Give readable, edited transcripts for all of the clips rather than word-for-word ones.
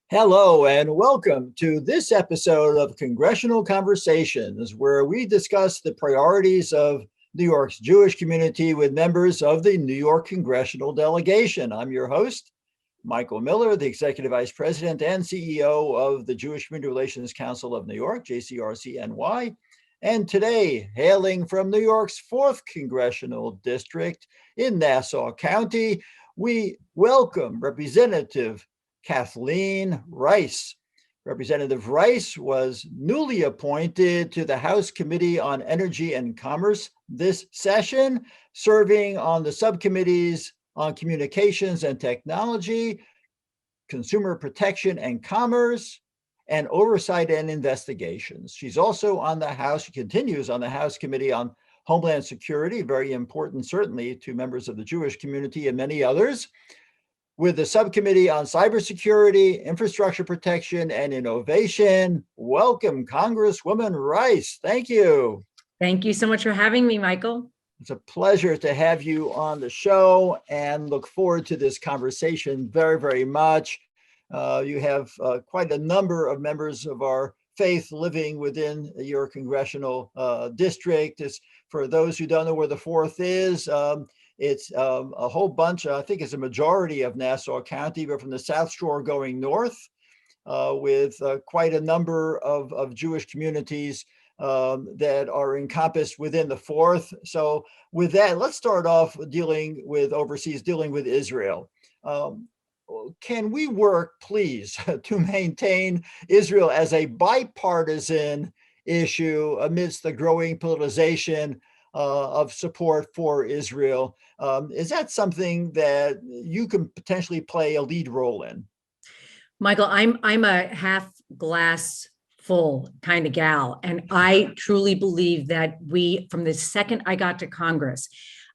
Hello and welcome to this episode of Congressional Conversations, where we discuss the priorities of New York's Jewish community with members of the New York Congressional Delegation. I'm your host, Michael Miller, the Executive Vice President and CEO of the Jewish Community Relations Council of New York, JCRC-NY. And today, hailing from New York's 4th Congressional District in Nassau County, we welcome Representative Kathleen Rice. Representative Rice was newly appointed to the House Committee on Energy and Commerce this session, serving on the subcommittees on Communications and Technology, Consumer Protection and Commerce, and Oversight and Investigations. She's also on the House, she continues on the House Committee on Homeland Security, very important certainly to members of the Jewish community and many others, with the Subcommittee on Cybersecurity, Infrastructure Protection, and Innovation. Welcome, Congresswoman Rice. Thank you. Thank you so much for having me, Michael. It's a pleasure to have you on the show and look forward to this conversation very, very much. You have quite a number of members of our faith living within your congressional district. For those who don't know where the 4th is, it's a whole bunch, I think it's a majority of Nassau County, but from the South Shore going north, with quite a number of Jewish communities that are encompassed within the 4th. So with that, let's start off dealing with Israel. Can we work, please, to maintain Israel as a bipartisan issue amidst the growing politicization of support for Israel? Is that something that you can potentially play a lead role in? Michael, I'm a half glass full kind of gal, and I truly believe that from the second I got to Congress,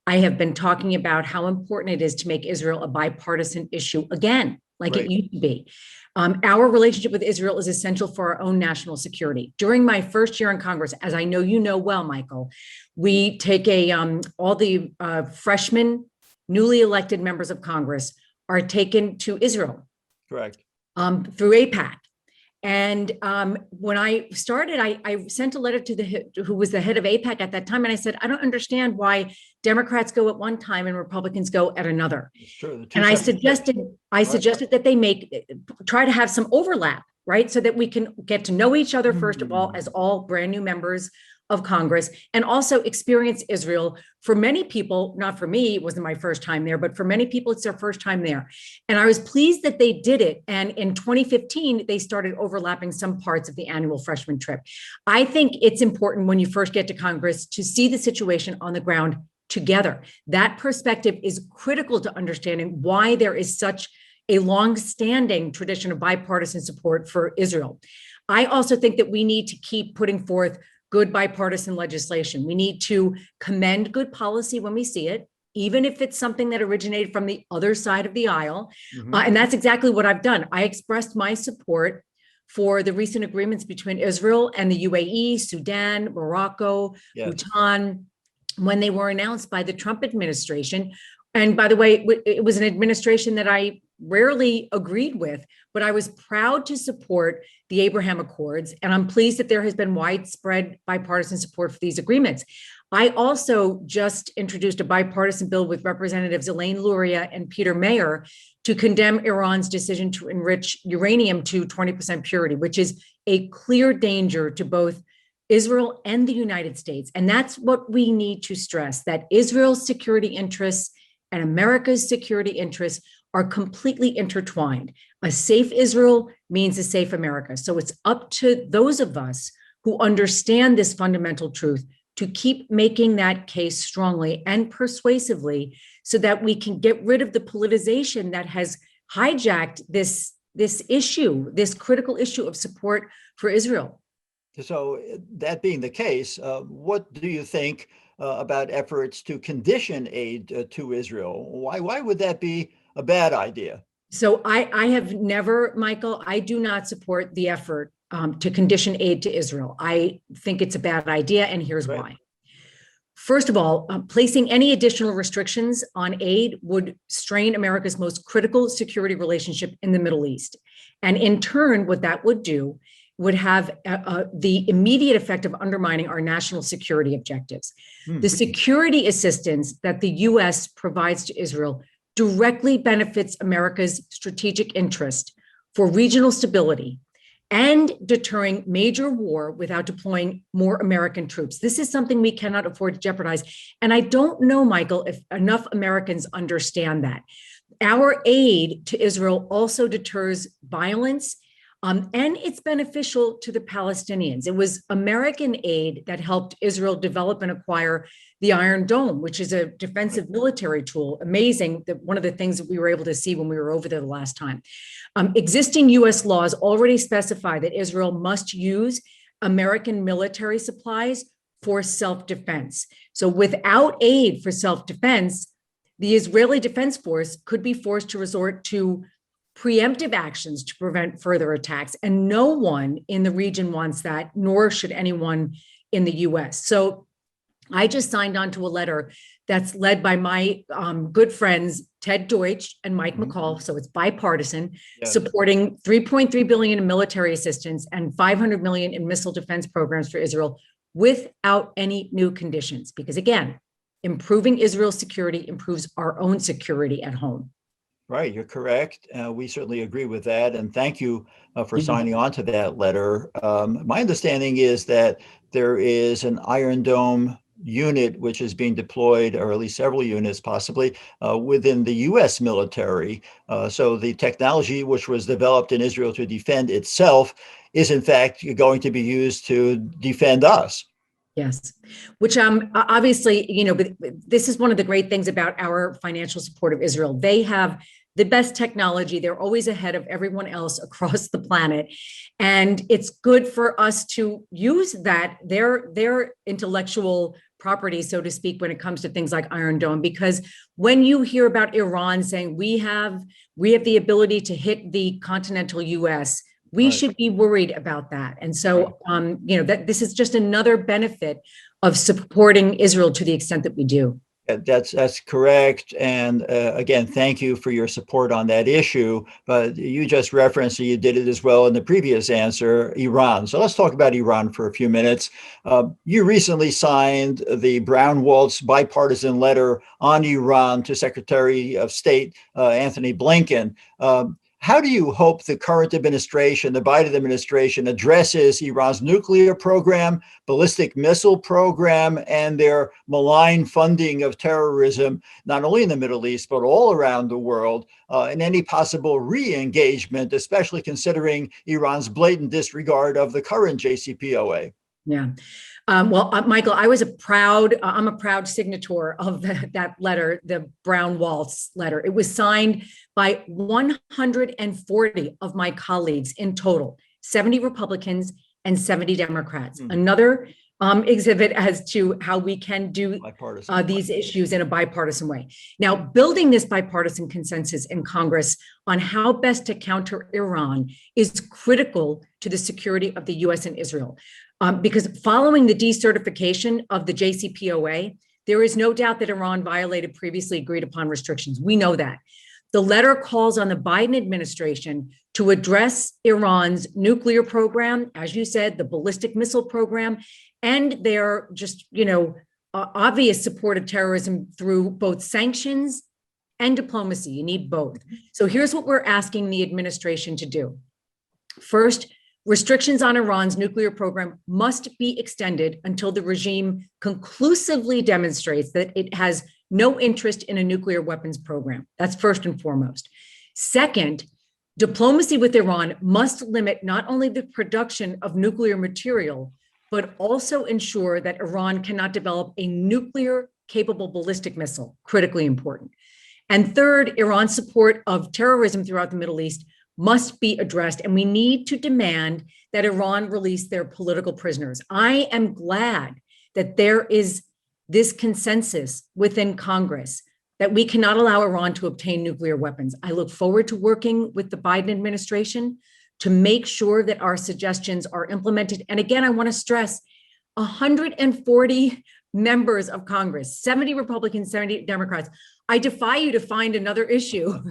I have been talking about how important it is to make Israel a bipartisan issue again, like It used to be. Our relationship with Israel is essential for our own national security. During my first year in Congress, as I know you know well, Michael, we take all the freshmen, newly elected members of Congress are taken to Israel. Correct. Through AIPAC. And when I started, I sent a letter to who was the head of AIPAC at that time. And I said, I don't understand why Democrats go at one time and Republicans go at another. Sure, and I suggested that they try to have some overlap, right? So that we can get to know each other, first of all, as all brand new members of Congress, and also experience Israel. For many people, not for me, it wasn't my first time there, but for many people, it's their first time there. And I was pleased that they did it. And in 2015, they started overlapping some parts of the annual freshman trip. I think it's important when you first get to Congress to see the situation on the ground together. That perspective is critical to understanding why there is such a long-standing tradition of bipartisan support for Israel. I also think that we need to keep putting forth good bipartisan legislation. We need to commend good policy when we see it, even if it's something that originated from the other side of the aisle. And that's exactly what I've done. I expressed my support for the recent agreements between Israel and the UAE, Sudan, Morocco, Bhutan, when they were announced by the Trump administration. And by the way, it was an administration that I rarely agreed with, but I was proud to support the Abraham Accords. And I'm pleased that there has been widespread bipartisan support for these agreements. I also just introduced a bipartisan bill with Representatives Elaine Luria and Peter Mayer to condemn Iran's decision to enrich uranium to 20% purity, which is a clear danger to both Israel and the United States. And that's what we need to stress, that Israel's security interests and America's security interests are completely intertwined. A safe Israel means a safe America. So it's up to those of us who understand this fundamental truth to keep making that case strongly and persuasively so that we can get rid of the politicization that has hijacked this issue, this critical issue of support for Israel. So that being the case, what do you think about efforts to condition aid to Israel? Why would that be a bad idea? So I have never, Michael, I do not support the effort to condition aid to Israel. I think it's a bad idea, and here's why. First of all, placing any additional restrictions on aid would strain America's most critical security relationship in the Middle East. And in turn, what that would do would have the immediate effect of undermining our national security objectives. The security assistance that the US provides to Israel directly benefits America's strategic interest for regional stability and deterring major war without deploying more American troops. This is something we cannot afford to jeopardize. And I don't know, Michael, if enough Americans understand that. Our aid to Israel also deters violence, and it's beneficial to the Palestinians. It was American aid that helped Israel develop and acquire the Iron Dome, which is a defensive military tool. Amazing, that one of the things that we were able to see when we were over there the last time. Existing US laws already specify that Israel must use American military supplies for self-defense. So without aid for self-defense, the Israeli Defense Force could be forced to resort to preemptive actions to prevent further attacks. And no one in the region wants that, nor should anyone in the US. So I just signed on to a letter that's led by my good friends, Ted Deutsch and Mike McCall. So it's bipartisan, supporting $3.3 billion in military assistance and $500 million in missile defense programs for Israel without any new conditions. Because again, improving Israel's security improves our own security at home. Right, you're correct. We certainly agree with that. And thank you for signing on to that letter. My understanding is that there is an Iron Dome unit which is being deployed, or at least several units possibly, within the US military. So the technology which was developed in Israel to defend itself is in fact going to be used to defend us. Yes, which obviously, but this is one of the great things about our financial support of Israel. They have the best technology. They're always ahead of everyone else across the planet. And it's good for us to use that, their intellectual property, so to speak, when it comes to things like Iron Dome, because when you hear about Iran saying we have the ability to hit the continental US, we should be worried about that. And so, that this is just another benefit of supporting Israel to the extent that we do. That's correct. And again, thank you for your support on that issue. But you just referenced, and you did it as well in the previous answer, Iran. So let's talk about Iran for a few minutes. You recently signed the Brown-Waltz bipartisan letter on Iran to Secretary of State Anthony Blinken. How do you hope the current administration, the Biden administration, addresses Iran's nuclear program, ballistic missile program, and their malign funding of terrorism, not only in the Middle East, but all around the world, and any possible re-engagement, especially considering Iran's blatant disregard of the current JCPOA? Yeah. Michael, I'm a proud signator of that letter, the Brown-Waltz letter. It was signed by 140 of my colleagues in total, 70 Republicans and 70 Democrats. Another exhibit as to how we can do these issues in a bipartisan way. Now, building this bipartisan consensus in Congress on how best to counter Iran is critical to the security of the US and Israel. Because following the decertification of the JCPOA, there is no doubt that Iran violated previously agreed upon restrictions. We know that. The letter calls on the Biden administration to address Iran's nuclear program, as you said, the ballistic missile program, and their just, obvious support of terrorism through both sanctions and diplomacy. You need both. So here's what we're asking the administration to do. First, restrictions on Iran's nuclear program must be extended until the regime conclusively demonstrates that it has no interest in a nuclear weapons program. That's first and foremost. Second, diplomacy with Iran must limit not only the production of nuclear material, but also ensure that Iran cannot develop a nuclear capable ballistic missile, critically important. And third, Iran's support of terrorism throughout the Middle East must be addressed, and we need to demand that Iran release their political prisoners. I am glad that there is this consensus within Congress that we cannot allow Iran to obtain nuclear weapons. I look forward to working with the Biden administration to make sure that our suggestions are implemented. And again, I want to stress 140 members of Congress, 70 Republicans, 70 Democrats. I defy you to find another issue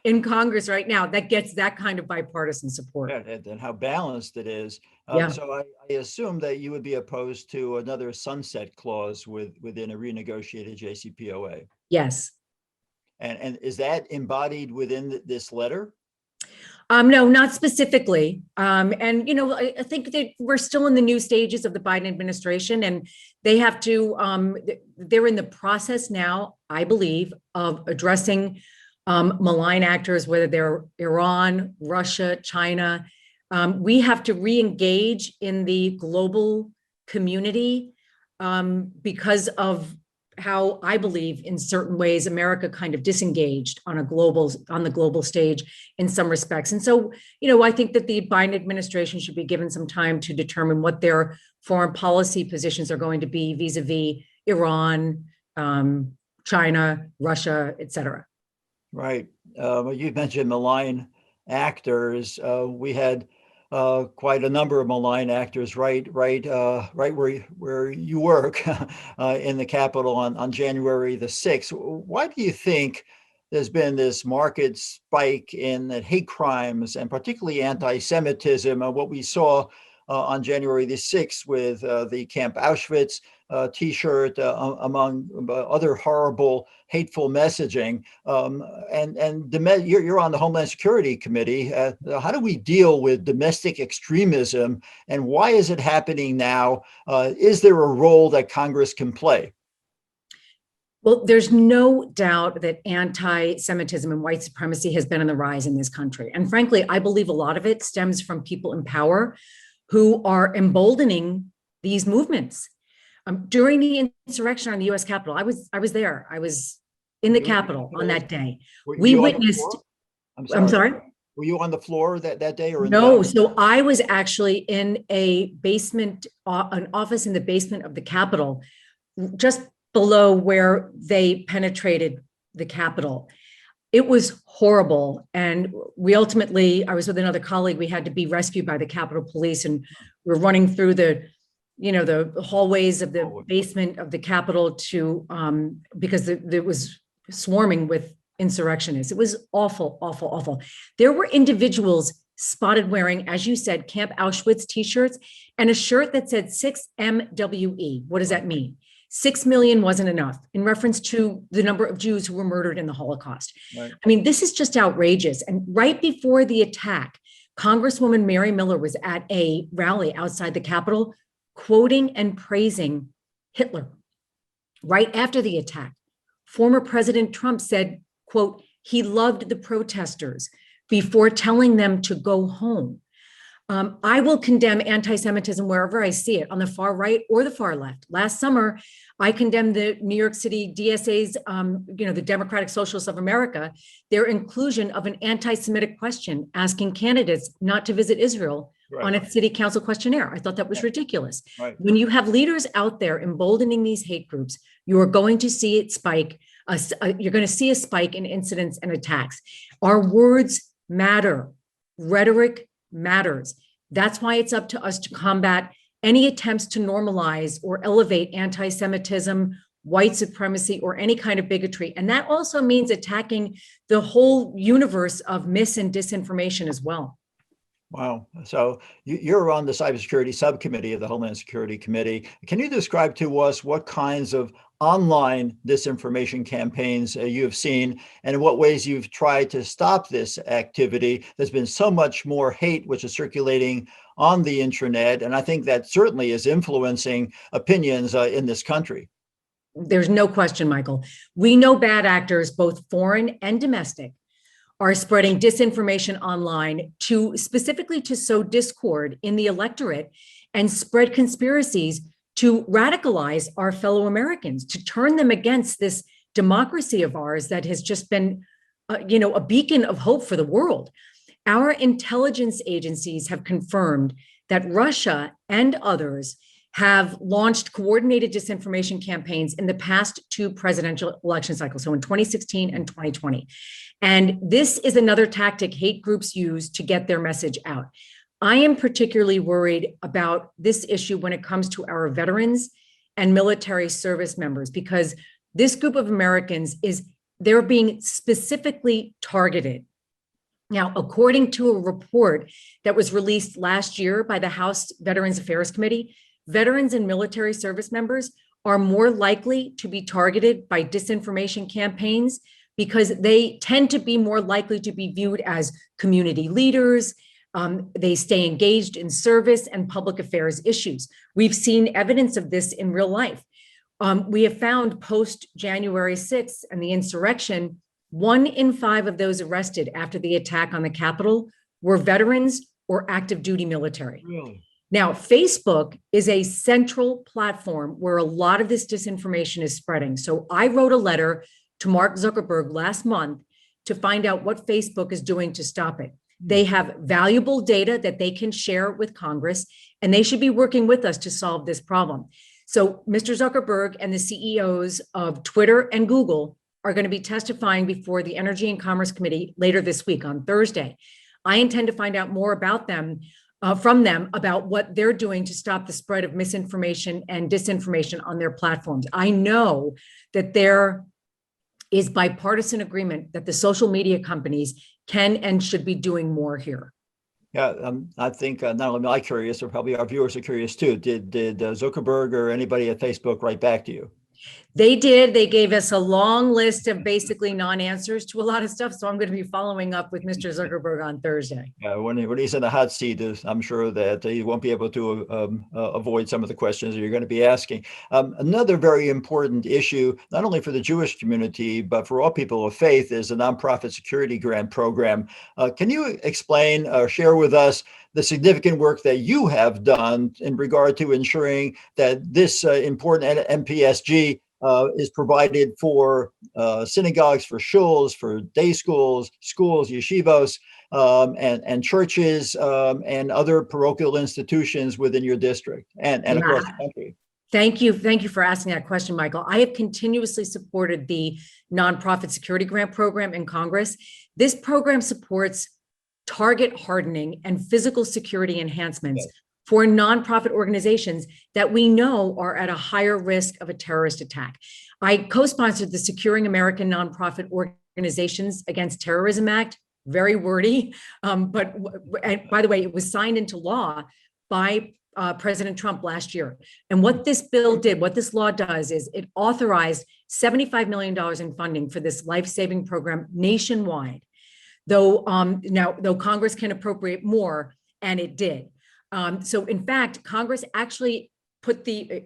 in Congress right now that gets that kind of bipartisan support. Yeah, and how balanced it is. Yeah. So I assume that you would be opposed to another sunset clause within a renegotiated JCPOA. Yes. And is that embodied within this letter? No, not specifically. And, you know, I think that we're still in the new stages of the Biden administration, and they have to, they're in the process now, I believe, of addressing malign actors, whether they're Iran, Russia, China. We have to re-engage in the global community because of how I believe in certain ways America kind of disengaged on the global stage in some respects. And so, you know, I think that the Biden administration should be given some time to determine what their foreign policy positions are going to be vis-a-vis Iran, China, Russia, et cetera. Right. You mentioned malign actors. We had quite a number of malign actors right where you work in the Capitol on January the 6th. Why do you think there's been this marked spike in hate crimes and particularly anti-Semitism? What we saw on January the 6th with the Camp Auschwitz T-shirt, among other horrible, hateful messaging. You're on the Homeland Security Committee. How do we deal with domestic extremism, and why is it happening now? Is there a role that Congress can play? Well, there's no doubt that anti-Semitism and white supremacy has been on the rise in this country. And frankly, I believe a lot of it stems from people in power who are emboldening these movements. During the insurrection on the U.S. Capitol, I was there. I was in the Capitol on that day. We witnessed. I'm sorry. Were you on the floor that day or no? So I was actually in a basement, an office in the basement of the Capitol, just below where they penetrated the Capitol. It was horrible. And we ultimately, I was with another colleague, we had to be rescued by the Capitol Police, and we're running through the hallways of the basement of the Capitol to, because it was swarming with insurrectionists. It was awful, awful, awful. There were individuals spotted wearing, as you said, Camp Auschwitz T-shirts and a shirt that said 6MWE. What does that mean? 6 million wasn't enough, in reference to the number of Jews who were murdered in the Holocaust. Right. I mean, this is just outrageous. And right before the attack, Congresswoman Mary Miller was at a rally outside the Capitol, quoting and praising Hitler. Right after the attack, former President Trump said, quote, he loved the protesters before telling them to go home. I will condemn anti-Semitism wherever I see it, on the far right or the far left. Last summer, I condemned the New York City DSA's, the Democratic Socialists of America, their inclusion of an anti-Semitic question asking candidates not to visit Israel on its city council questionnaire. I thought that was ridiculous. Right. When you have leaders out there emboldening these hate groups, you are going to see it spike. You're going to see a spike in incidents and attacks. Our words matter. Rhetoric matters. That's why it's up to us to combat any attempts to normalize or elevate anti-Semitism, white supremacy, or any kind of bigotry. And that also means attacking the whole universe of mis and disinformation as well. Wow. So you're on the cybersecurity subcommittee of the Homeland Security Committee. Can you describe to us what kinds of online disinformation campaigns you have seen, and in what ways you've tried to stop this activity? There's been so much more hate which is circulating on the intranet, and I think that certainly is influencing opinions in this country. There's no question, Michael. We know bad actors, both foreign and domestic, are spreading disinformation online specifically to sow discord in the electorate and spread conspiracies to radicalize our fellow Americans, to turn them against this democracy of ours that has just been, a beacon of hope for the world. Our intelligence agencies have confirmed that Russia and others have launched coordinated disinformation campaigns in the past two presidential election cycles, so in 2016 and 2020. And this is another tactic hate groups use to get their message out. I am particularly worried about this issue when it comes to our veterans and military service members, because this group of Americans they're being specifically targeted. Now, according to a report that was released last year by the House Veterans Affairs Committee, veterans and military service members are more likely to be targeted by disinformation campaigns because they tend to be more likely to be viewed as community leaders. They stay engaged in service and public affairs issues. We've seen evidence of this in real life. We have found post January 6th and the insurrection, 1 in 5 of those arrested after the attack on the Capitol were veterans or active duty military. Really? Now, Facebook is a central platform where a lot of this disinformation is spreading. So I wrote a letter to Mark Zuckerberg last month to find out what Facebook is doing to stop it. They have valuable data that they can share with Congress, and they should be working with us to solve this problem. So Mr. Zuckerberg and the CEOs of Twitter and Google are going to be testifying before the Energy and Commerce Committee later this week on Thursday. I intend to find out more about them, from them, about what they're doing to stop the spread of misinformation and disinformation on their platforms. I know that there is bipartisan agreement that the social media companies can and should be doing more here. Yeah, I think not only am I curious, or probably our viewers are curious too. Did Zuckerberg or anybody at Facebook write back to you? They did. They gave us a long list of basically non-answers to a lot of stuff. So I'm going to be following up with Mr. Zuckerberg on Thursday. When he's in the hot seat, I'm sure that he won't be able to avoid some of the questions that you're going to be asking. Another very important issue, not only for the Jewish community, but for all people of faith, is the nonprofit security grant program. Can you explain or share with us the significant work that you have done in regard to ensuring that this important NPSG is provided for synagogues, for shuls, for day schools, yeshivos, and churches, and other parochial institutions within your district and across the country? Thank you. Thank you for asking that question, Michael. I have continuously supported the nonprofit security grant program in Congress. This program supports target hardening and physical security enhancements for nonprofit organizations that we know are at a higher risk of a terrorist attack. I co-sponsored the Securing American Nonprofit Organizations Against Terrorism Act, very wordy, but by the way, it was signed into law by President Trump last year. And what this bill did, what this law does, is it authorized $75 million in funding for this life-saving program nationwide. Though Congress can appropriate more, and it did. So in fact, Congress actually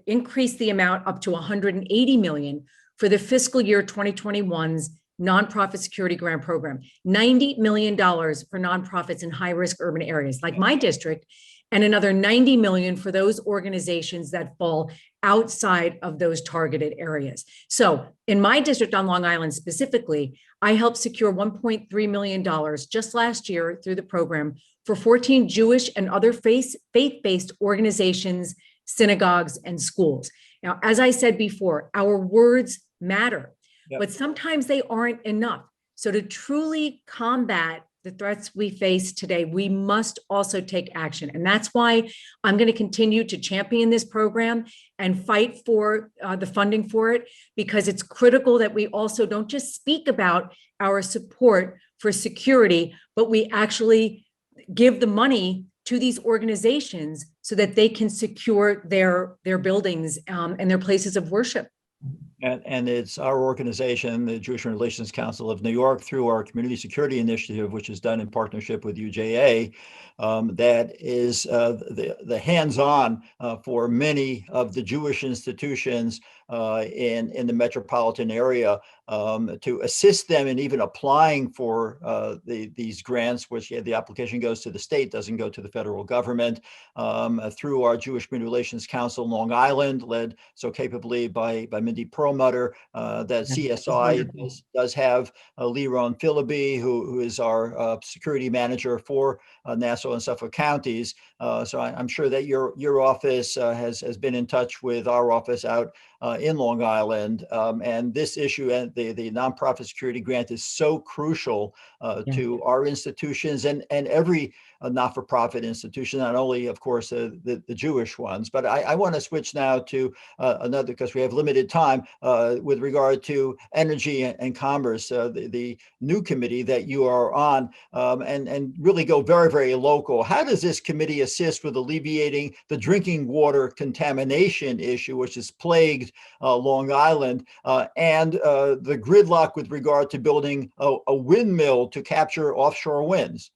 increased the amount up to $180 million for the fiscal year 2021's nonprofit security grant program, $90 million for nonprofits in high-risk urban areas like my district, and another $90 million for those organizations that fall outside of those targeted areas. So in my district on Long Island specifically, I helped secure $1.3 million just last year through the program for 14 Jewish and other faith-based organizations, synagogues, and schools. Now, as I said before, our words matter, but sometimes they aren't enough. So to truly combat the threats we face today, we must also take action. And that's why I'm going to continue to champion this program and fight for the funding for it, because it's critical that we also don't just speak about our support for security, but we actually give the money to these organizations so that they can secure their buildings and their places of worship. And it's our organization, the Jewish Relations Council of New York, through our Community Security Initiative, which is done in partnership with UJA, that is the hands-on for many of the Jewish institutions in the metropolitan area, to assist them in even applying for these grants, which the application goes to the state, doesn't go to the federal government, through our Jewish Community Relations Council Long Island, led so capably by Mindy Perlmutter, that CSI does have Liron Philippi, who is our security manager for Nassau and Suffolk counties. So I'm sure that your office has been in touch with our office out in Long Island, and this issue and the nonprofit security grant is so crucial to our institutions and every not-for-profit institutions, not only, of course, the Jewish ones. But I want to switch now to another, because we have limited time, with regard to energy and commerce, the new committee that you are on, and really go very, very local. How does this committee assist with alleviating the drinking water contamination issue, which has plagued Long Island, and the gridlock with regard to building a windmill to capture offshore winds?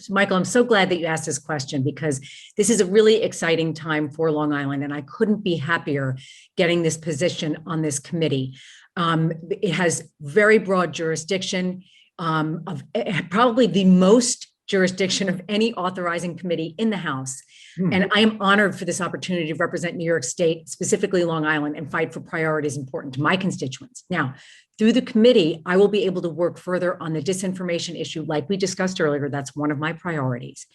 Michael, I'm so glad that you asked this question, because this is a really exciting time for Long Island, and I couldn't be happier getting this position on this committee. It has very broad jurisdiction, of probably the most jurisdiction of any authorizing committee in the House. And I am honored for this opportunity to represent New York State, specifically Long Island, and fight for priorities important to my constituents. Now, through the committee, I will be able to work further on the disinformation issue, like we discussed earlier. That's one of my priorities.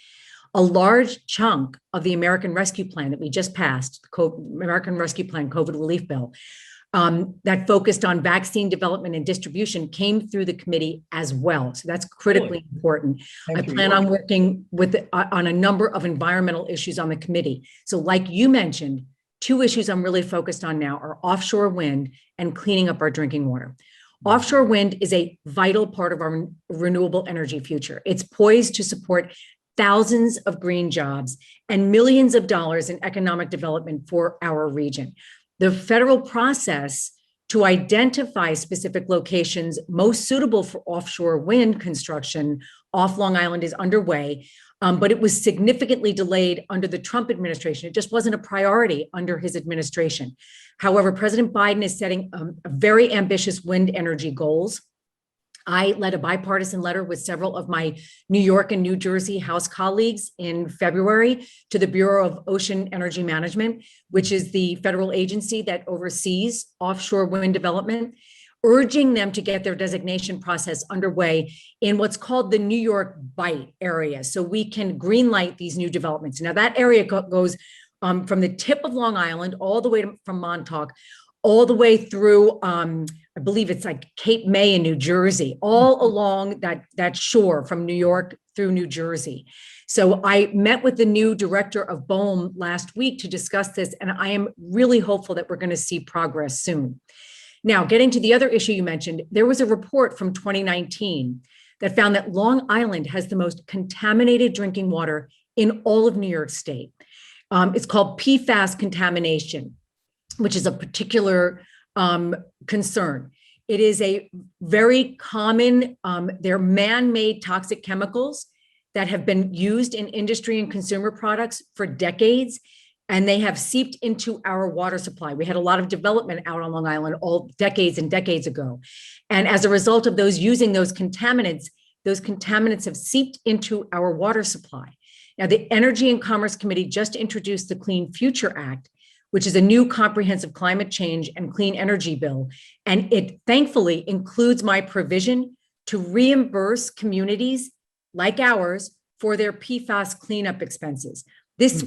A large chunk of the American Rescue Plan that we just passed, the American Rescue Plan COVID relief bill, that focused on vaccine development and distribution, came through the committee as well. So that's critically important. I plan on working with on a number of environmental issues on the committee. So like you mentioned, two issues I'm really focused on now are offshore wind and cleaning up our drinking water. Offshore wind is a vital part of our renewable energy future. It's poised to support thousands of green jobs and millions of dollars in economic development for our region. The federal process to identify specific locations most suitable for offshore wind construction off Long Island is underway, but it was significantly delayed under the Trump administration. It just wasn't a priority under his administration. However, President Biden is setting very ambitious wind energy goals. I led a bipartisan letter with several of my New York and New Jersey House colleagues in February to the Bureau of Ocean Energy Management, which is the federal agency that oversees offshore wind development, urging them to get their designation process underway in what's called the New York Bight area, so we can greenlight these new developments. Now, that area goes from the tip of Long Island all the way from Montauk, all the way through, I believe it's like Cape May in New Jersey, all along that shore from New York through New Jersey. So I met with the new director of BOEM last week to discuss this, and I am really hopeful that we're going to see progress soon. Now, getting to the other issue you mentioned, there was a report from 2019 that found that Long Island has the most contaminated drinking water in all of New York State. It's called PFAS contamination, which is a particular concern. It is a very common, they're man-made toxic chemicals that have been used in industry and consumer products for decades, and they have seeped into our water supply. We had a lot of development out on Long Island all decades and decades ago. And as a result of those using those contaminants have seeped into our water supply. Now, the Energy and Commerce Committee just introduced the Clean Future Act, which is a new comprehensive climate change and clean energy bill. And it thankfully includes my provision to reimburse communities like ours for their PFAS cleanup expenses. This is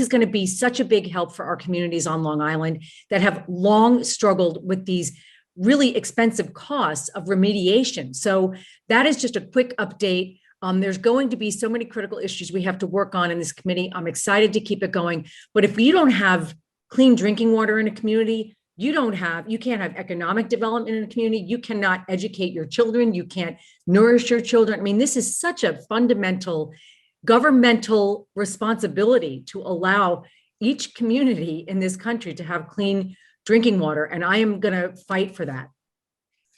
going to be such a big help for our communities on Long Island that have long struggled with these really expensive costs of remediation. So that is just a quick update. There's going to be so many critical issues we have to work on in this committee. I'm excited to keep it going. But if you don't have clean drinking water in a community, you can't have economic development in a community. You cannot educate your children. You can't nourish your children. I mean, this is such a fundamental governmental responsibility to allow each community in this country to have clean drinking water. And I am going to fight for that.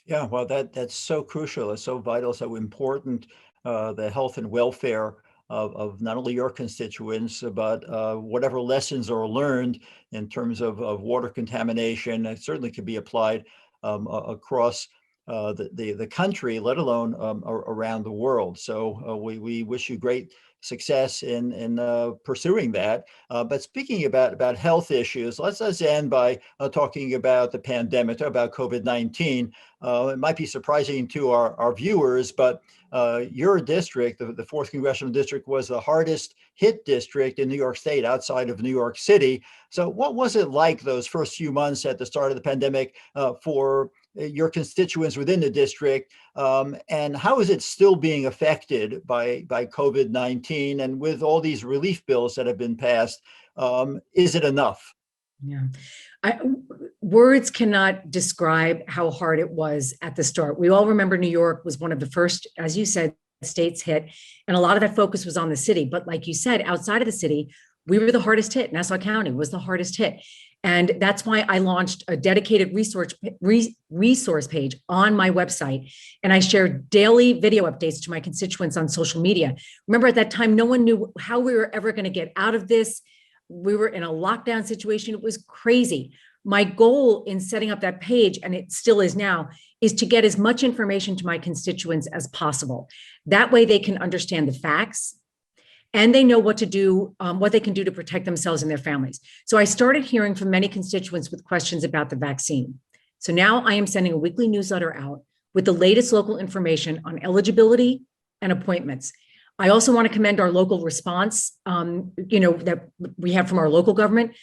Yeah, well, that's so crucial. It's so vital, so important. The health and welfare of not only your constituents, but whatever lessons are learned in terms of water contamination, it certainly could be applied across the country, let alone around the world. So we wish you great success in pursuing that. But speaking about health issues, let's end by talking about the pandemic, about COVID-19. It might be surprising to our viewers, but your district, the 4th Congressional District, was the hardest hit district in New York State outside of New York City. So what was it like those first few months at the start of the pandemic for your constituents within the district, and how is it still being affected by COVID-19? And with all these relief bills that have been passed, is it enough? Yeah. Words cannot describe how hard it was at the start. We all remember New York was one of the first, as you said, states hit, and a lot of that focus was on the city. But like you said, outside of the city, we were the hardest hit. Nassau County was the hardest hit. And that's why I launched a dedicated resource page on my website. And I shared daily video updates to my constituents on social media. Remember, at that time, no one knew how we were ever going to get out of this. We were in a lockdown situation. It was crazy. My goal in setting up that page, and it still is now, is to get as much information to my constituents as possible. That way they can understand the facts and they know what to do, what they can do to protect themselves and their families. So I started hearing from many constituents with questions about the vaccine. So now I am sending a weekly newsletter out with the latest local information on eligibility and appointments. I also want to commend our local response, that we have from our local government.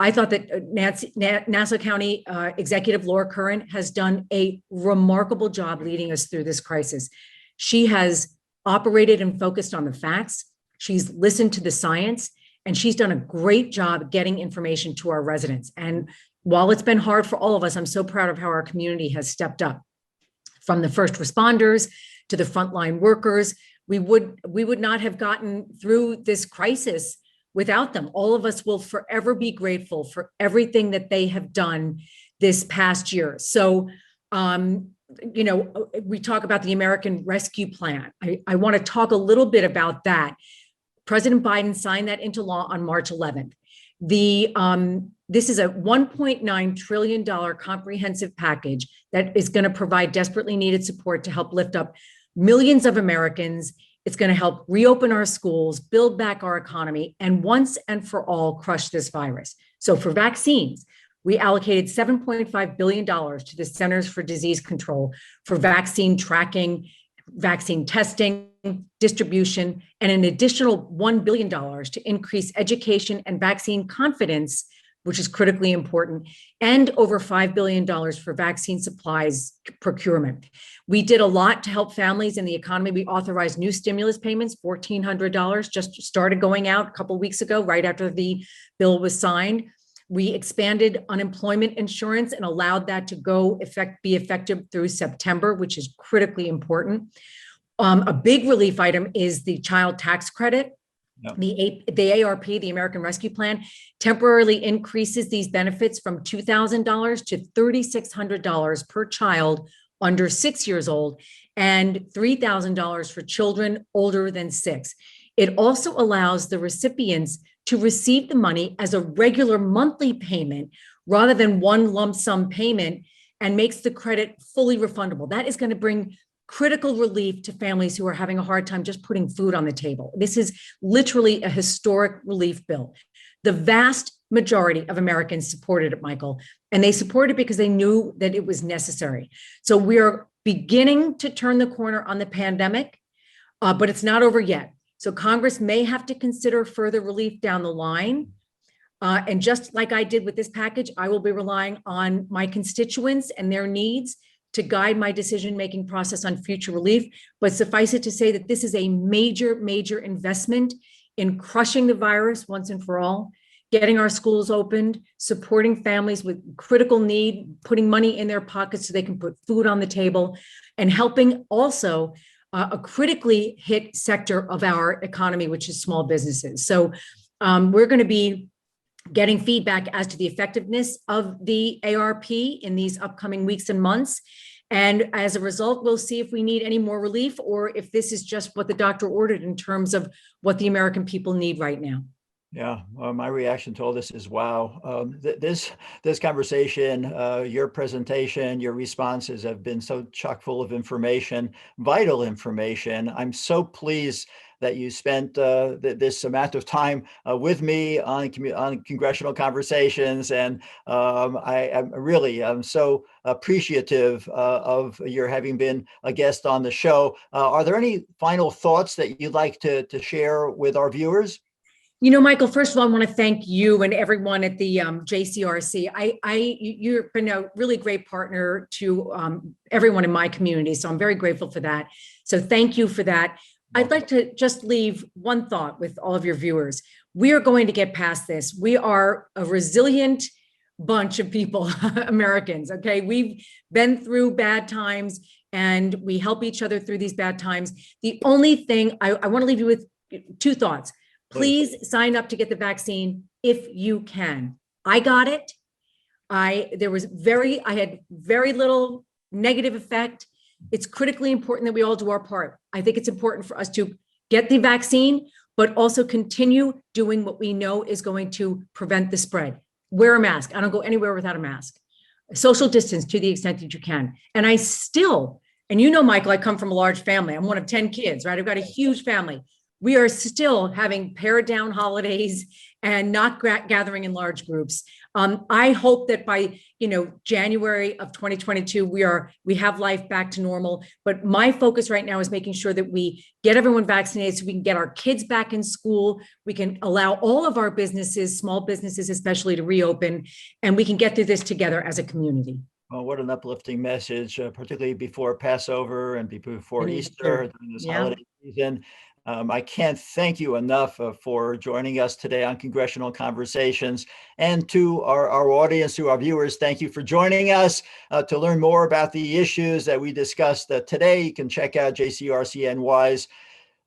I thought that Nassau County Executive Laura Curran has done a remarkable job leading us through this crisis. She has operated and focused on the facts. She's listened to the science, and she's done a great job getting information to our residents. And while it's been hard for all of us, I'm so proud of how our community has stepped up, from the first responders to the frontline workers. We would not have gotten through this crisis without them. All of us will forever be grateful for everything that they have done this past year. So, we talk about the American Rescue Plan. I want to talk a little bit about that. President Biden signed that into law on March 11th. This is a $1.9 trillion comprehensive package that is going to provide desperately needed support to help lift up millions of Americans. It's going to help reopen our schools, build back our economy, and once and for all crush this virus. So for vaccines, we allocated $7.5 billion to the Centers for Disease Control for vaccine tracking, vaccine testing, distribution, and an additional $1 billion to increase education and vaccine confidence, which is critically important, and over $5 billion for vaccine supplies procurement. We did a lot to help families and the economy. We authorized new stimulus payments, $1,400 just started going out a couple of weeks ago, right after the bill was signed. We expanded unemployment insurance and allowed that to be effective through September, which is critically important. A big relief item is the child tax credit. Yep. The ARP, the American Rescue Plan, temporarily increases these benefits from $2,000 to $3,600 per child under 6 years old, and $3,000 for children older than 6. It also allows the recipients to receive the money as a regular monthly payment rather than one lump sum payment, and makes the credit fully refundable. That is going to bring critical relief to families who are having a hard time just putting food on the table. This is literally a historic relief bill. The vast majority of Americans supported it, Michael, and they supported it because they knew that it was necessary. So we are beginning to turn the corner on the pandemic, but it's not over yet. So Congress may have to consider further relief down the line. And just like I did with this package, I will be relying on my constituents and their needs to guide my decision-making process on future relief. But suffice it to say that this is a major, major investment in crushing the virus once and for all, getting our schools opened, supporting families with critical need, putting money in their pockets so they can put food on the table, and helping also a critically hit sector of our economy, which is small businesses. So we're going to be getting feedback as to the effectiveness of the ARP in these upcoming weeks and months. And as a result, we'll see if we need any more relief or if this is just what the doctor ordered in terms of what the American people need right now. Yeah, my reaction to all this is, wow, this conversation, your presentation, your responses have been so chock full of information, vital information. I'm so pleased that you spent this amount of time with me on Congressional Conversations. And I'm so appreciative of your having been a guest on the show. Are there any final thoughts that you'd like to share with our viewers? Michael, first of all, I want to thank you and everyone at the JCRC. You've been a really great partner to everyone in my community, so I'm very grateful for that. So thank you for that. I'd like to just leave one thought with all of your viewers. We are going to get past this. We are a resilient bunch of people, Americans, okay? We've been through bad times and we help each other through these bad times. The only thing I want to leave you with two thoughts. Please sign up to get the vaccine if you can. I got it. I had very little negative effect. It's critically important that we all do our part. I think it's important for us to get the vaccine, but also continue doing what we know is going to prevent the spread. Wear a mask. I don't go anywhere without a mask. Social distance to the extent that you can. And Michael, I come from a large family. I'm one of 10 kids, right? I've got a huge family. We are still having pared down holidays and not gathering in large groups. I hope that by January of 2022, we have life back to normal. But my focus right now is making sure that we get everyone vaccinated so we can get our kids back in school. We can allow all of our businesses, small businesses especially, to reopen, and we can get through this together as a community. Well, what an uplifting message, particularly before Passover and before Easter during this holiday season. I can't thank you enough for joining us today on Congressional Conversations. And to our audience, to our viewers, thank you for joining us. To learn more about the issues that we discussed today, you can check out JCRC-NY's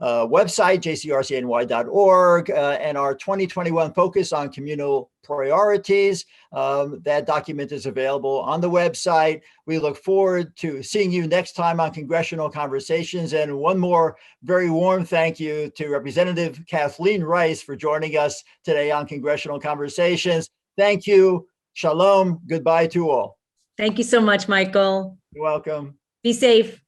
website, jcrcny.org, and our 2021 focus on communal priorities. That document is available on the website. We look forward to seeing you next time on Congressional Conversations. And one more very warm thank you to Representative Kathleen Rice for joining us today on Congressional Conversations. Thank you. Shalom. Goodbye to all. Thank you so much, Michael. You're welcome. Be safe.